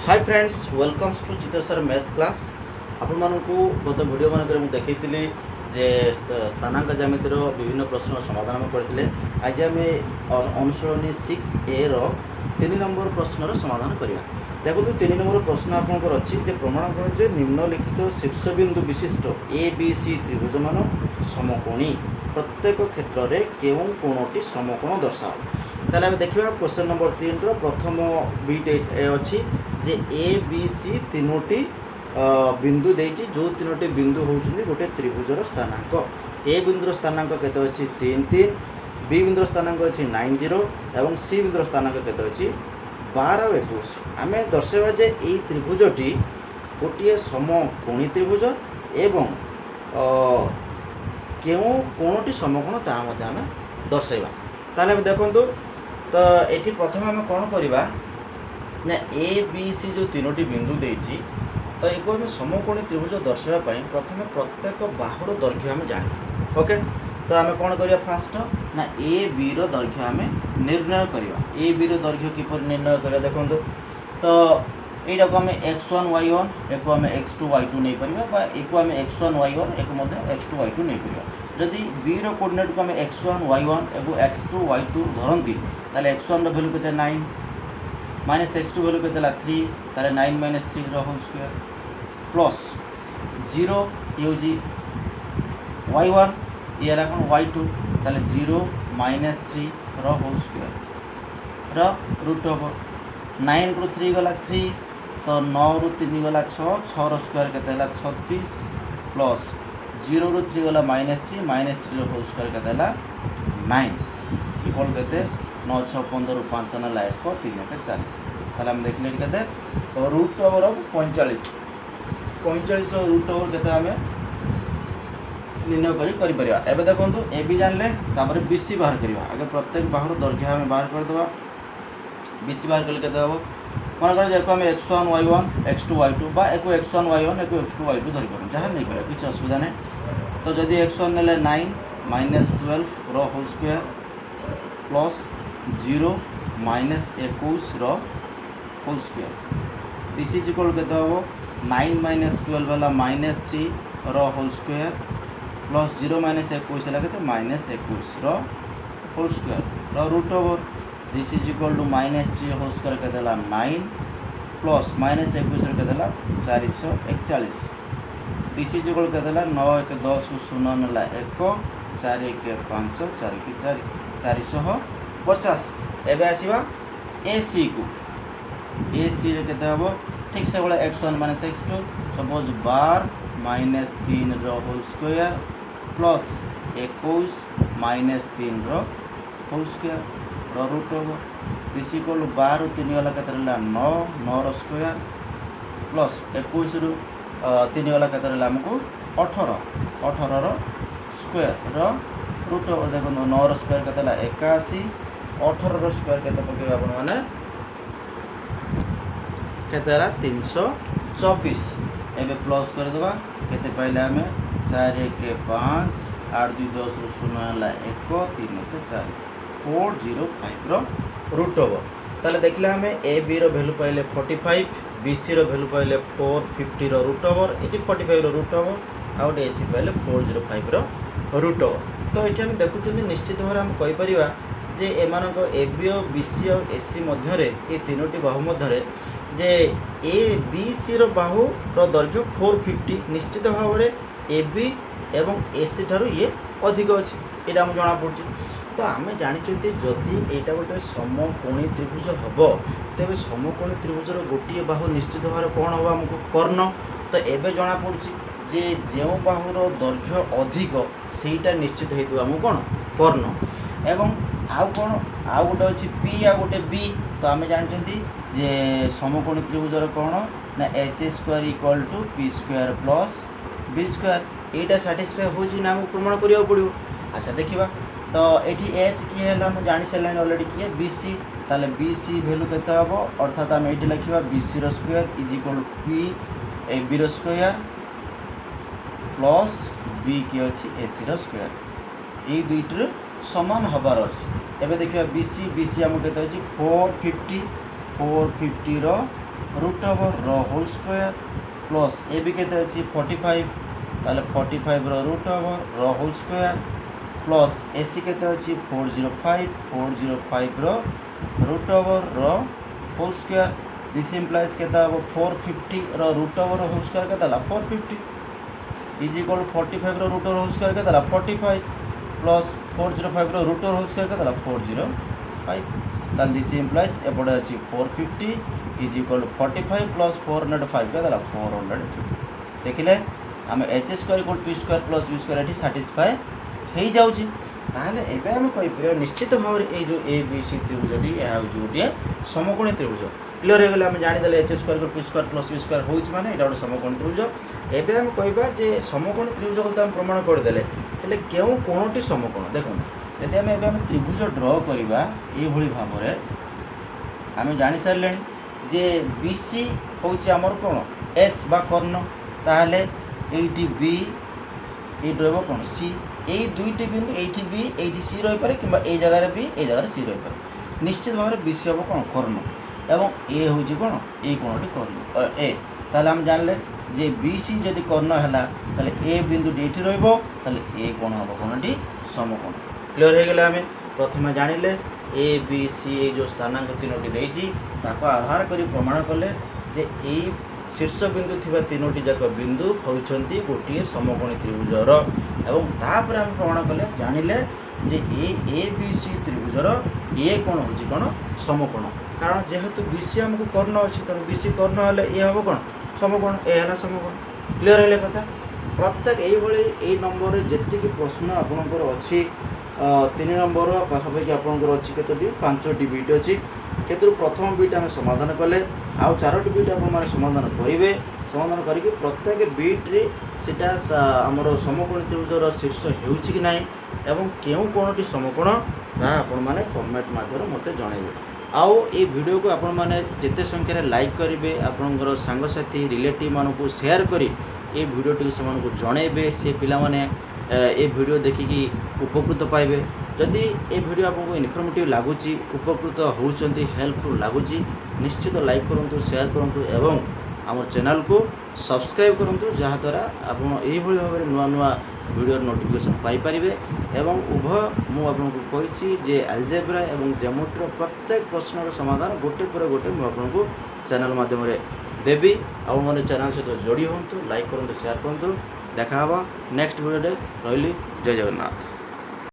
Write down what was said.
Hi friends welcomes to चित्र sir math class आपण मानकू गत वीडियो मानक देखी जे स्थानांक ज्यामितिर विभिन्न प्रश्न समाधान करते आज आम अनुसरणी 6A रो 3 नंबर प्रश्नर समाधान करवा। देखो 3 नंबर प्रश्न आपंकर अच्छी जे प्रमाण कर जे निम्नलिखित शीर्षबिंदु विशिष्ट ए बी सी त्रिभुज मान समकोणी प्रत्येक क्षेत्र में केउं कोणटी समकोण दर्शाओ। ताले आम देखा क्वेश्चन नंबर 3 प्रथम बीट अच्छी जे ए बी सी तीनोटी बिंदु देछि जो तीनोटी बिंदु होउछन्ती गोटे त्रिभुजर स्थानांक। ए बिंदुर स्थानांक केते अछि 3 3, बी बिंदुर स्थानांक अछि 9 0 एवं सी बिंदुर स्थानांक केते अछि 12 21। आमे दर्शाइबा जे एई त्रिभुजटी गोटे समकोणी त्रिभुज एवं केउं कोणटी समकोण ता मध्ये आमे दर्शाइबा। ताले देखंतु तो एठी प्रथम आमे कोन करिबा ना ए बी सी जो तीनोटी बिंदु देछि तो एक आम समकोणी त्रिभुज दर्शाइबा प्रथम प्रत्येक बाहुर दैर्घ्य आम जाना। ओके तो आम कौन करिया फास्ट ना ए बी रो दैर्घ्य आम निर्णय करिया। ए बी रो दैर्घ्य किपर निर्णय करिया देखंतु तो एटा को आम x1 y1 एको आम x2 y2 नै परिबा बा एको आम x1 y1 एको मध्य x2 y2 नै परिबा। जदि बी रो कोऑर्डिनेट को आम x1 y1 एको x2 y2 धरंती ताले x1 रो वैल्यू केते 9 माइनस x2 वैल्यू केते 3 ताले 9 माइनस 3 रो होल स्क्वायर प्लस 0 यूजी y1 ये ला कोन y2 ताले 0 माइनस 3 रो होल स्क्वायर रो रूट ओवर 9 रो 3 गला 3 तो 9 रो 3 गला 6 6 रो स्क्वायर केते ला 36 प्लस 0 रो 3 गला -3 -3 रो होल स्क्वायर केते ला 9 इक्वल केते 9 6 15 रो 5 ना ला 1 3 के 4 ताले हम देखले केते तो रूट ओवर 45 रो रूट ओवर केते हमें निर्णय करि परिबा। एबे देखंतु ए बी जानले तापर बीसी बाहर करिवा। आगे प्रत्येक बाहुर दैर्घ्य हमें बाहर कर देबा। बीसी बाहर करले केते हबो मन कर जेको हमें x1 y1 x2 y2 बा एको x1 y1 एको x2 y2 धरि करू जहां नै करे किछ असुविधा नै। तो जदि x1 नेले 9 माइनस 12 रो होल स्क्वायर प्लस 0 माइनस 21 रो whole square this is equal केते हबो 9 माइनस 12 वाला -3 रो होल स्क्वायर प्लस 0 माइनस 21 ला केते माइनस 21 रो होल स्क्वायर रो root over this is equal to -3 whole square केते ला 9 प्लस माइनस 21 रो केते ला 441 दिस इज इक्वल केते ला 9 1 10 0 नला 1 4 1 5 4 की 4 450। एबे आसीबा AC को AC रे केते हबो ठीक से बोला x1 minus x2 suppose 12 minus 3 रो होल स्क्वायर प्लस 21 माइनस 3 रो होल स्क्वायर रो रूट ओवर दिस इक्वल 12 3 वाला केते रहला 9 9 रो स्क्वायर प्लस 21 रो 3 वाला केते रहला हमको 18 रो स्क्वायर रो रूट ओवर देखो 9 रो स्क्वायर केते ला 81 18 रो स्क्वायर केते पके आपण माने केते ला 324। एबे प्लस कर देबा केते पाइले हमें 4 1 5 8 2 10 रो 0 ला 1 3 के 4 405 रो रूट ओवर ताले देखले हमें ए बी रो वैल्यू पाइले 45 बी सी रो वैल्यू पाइले 450 रो रूट ओवर एटी 45 रो रूट ओवर आउट ए सी पाइले 405 रो रूट ओवर। तो एठी हम देखुचुनी निश्चित भाव हम कहि परिबा जे एमानक A B O B C और ए सी मध्य रे ए तीनोटी बाहु मध्य रे जे ए बी सी रो बाहु रो दैर्घ्य 450 निश्चित भाव रे ए बी एवं ए सी ठारू ये अधिक अछि एटा हम जाना पड़छि। तो आम जानी जदि यहाँ गोटे समकोणी त्रिभुज हम तेज समकोणी त्रिभुजर गोटे बाहु निश्चित भाव कौन हम आमको कर्ण। तो एबे जना पड़ी जे जो बाहुर दैर्घ्य अधिक सेटा निश्चित होम कौन कर्ण एवं आउ कौन आउ गोटे अच्छी पी आ गोटे बी। तो आम जानते जे समकोणी त्रिभुजर कौन ना H square equal to P square plus B square यहाँ साटिस्फाई होना आमको प्रमाण करा पड़ो। अच्छा देखा तो ये एच किए है मुझे जानी सारे अलरेडी किए बी सी ताले बी सी भैल्यू केते हबो अर्थात आम ये लिखा बी सी रो square is equal P A B रो स्क्वायर प्लस बी की अच्छी ए सी रो स्क्वायर ये दुईटर समान हबार अच्छे। एबे देखिए बी सी आम केते अछि 450 रो रूट ओवर रो whole square plus A B केते अछि 45 ताले 45 रो रूट ओवर रो होल स्क्वायर प्लस एसी केते अछि 405 रो रूट ओवर रो होल स्क्वायर दिस इम्प्लाइज केते हो 450 रो रूट ओवर होल स्क्वायर केते ला 450 इज इक्वल 45 रो रूट ओवर होल स्क्वायर केते ला 45 प्लस 405 रो रूट ओवर होल स्क्वायर केते ला 405 ताल दिस इम्प्लाइज एपडे अछि 450 इज इक्वल 45 प्लस 405 केते ला 450 देखिले आम H square equal P square plus B square एठी सैटिस्फाई हो जाउची ताहले एबे हम कहि पर निश्चित भाव रे ए जो ए बी सी त्रिभुजटी या होउची गोटे समकोणी त्रिभुज क्लियर हो गले हम जानि देले H square equal P square plus B square होउची माने एटा गोटे समकोणी त्रिभुज एबे हम कहिबा जे समकोणी त्रिभुज को हम प्रमाण कर देले हेले केउ कोनोटी समकोण देखो यदि हम एबे हम त्रिभुज ड्रा करबा ए भली भाव रे हम जानि सारले जे बीसी होउची हमर कोन एच बा कर्ण ताहले एटी बी ए रहबो कोन सी ए दुईटी बिंदु एटी बी एटी सी रही पारे किंबा ए जगह रे बी ए जगह रे सी रही पारे निश्चित भाव रे बीसी हबो कोन कर्ण एवं ए होउची कोन ए कोनटी कर्ण ए ताले हम जानले जे बीसी यदि कर्ण हला ताले ए बिंदु एटी रहबो ताले ए कोन हबो कोनटी समकोण क्लियर हो गला हमें प्रथमे जानिले ए बी सी ए जो स्थानांक तीनोटी देइची ताको आधार करी प्रमाण कले जे ए शीर्ष बिंदु थिबा तीनोटी जाक बिंदु होउछंती गोटिए समकोणी त्रिभुजर एवं तापर हम प्रमाण कले जानिले जे ए बी सी त्रिभुजर ए कोन होची कोन समकोण कारण जेहेतु बीसी हमको कर्ण अछि त बीसी कर्ण हले ए हबो कोन समकोण ए हला समकोण क्लियर हेले कथा प्रत्येक एई भली ए नंबर रे जेति कि प्रश्न आपनकर अछि 3 नंबर पाखापाखि आपनकर अछि केतोटी 5टी बीट अछि केतु प्रथम बीट हम समाधान कले आ 4टी बीट आपण माने समाधान करिवे समाधान करिके प्रत्येक बीट रे सेटा हमर समकोणी त्रिभुजर शीर्ष हेउछि कि नाही एवं केउ कोनटी समकोण ता आपण माने कमेंट माध्यम मते जणाइबे आउ ए वीडियो को आपण माने जेते संख्या रे लाइक करिवे आपनकर संग साथी रिलेटिव मानको शेयर करी ए वीडियो टी समान को जणाइबे से पिला माने ए वीडियो देखिकी उपकृत पाइबे जदि ए वीडियो आपको इनफॉर्मेटिव लागुची उपकृत होउचंती हेल्पफुल लागुची निश्चित लाइक करंतु शेयर करंतु एवं आम चैनल को सब्सक्राइब करंतु जहाँ द्वारा आपण एही भली भाव रे नुआ नुआ वीडियो नोटिफिकेशन पाई परिबे एवं उभय मु आपनको कहिछि जे अलजेब्रा एवं ज्योमेट्री प्रत्येक प्रश्नर समाधान गोटे पर गोटे मु आपनको चैनल माध्यम रे देबी आ माने चैनल सहित जोड़ी होंतु लाइक करंतु शेयर करंतु देखा हबा नेक्स्ट वीडियो रे रहिली जय जगन्नाथ।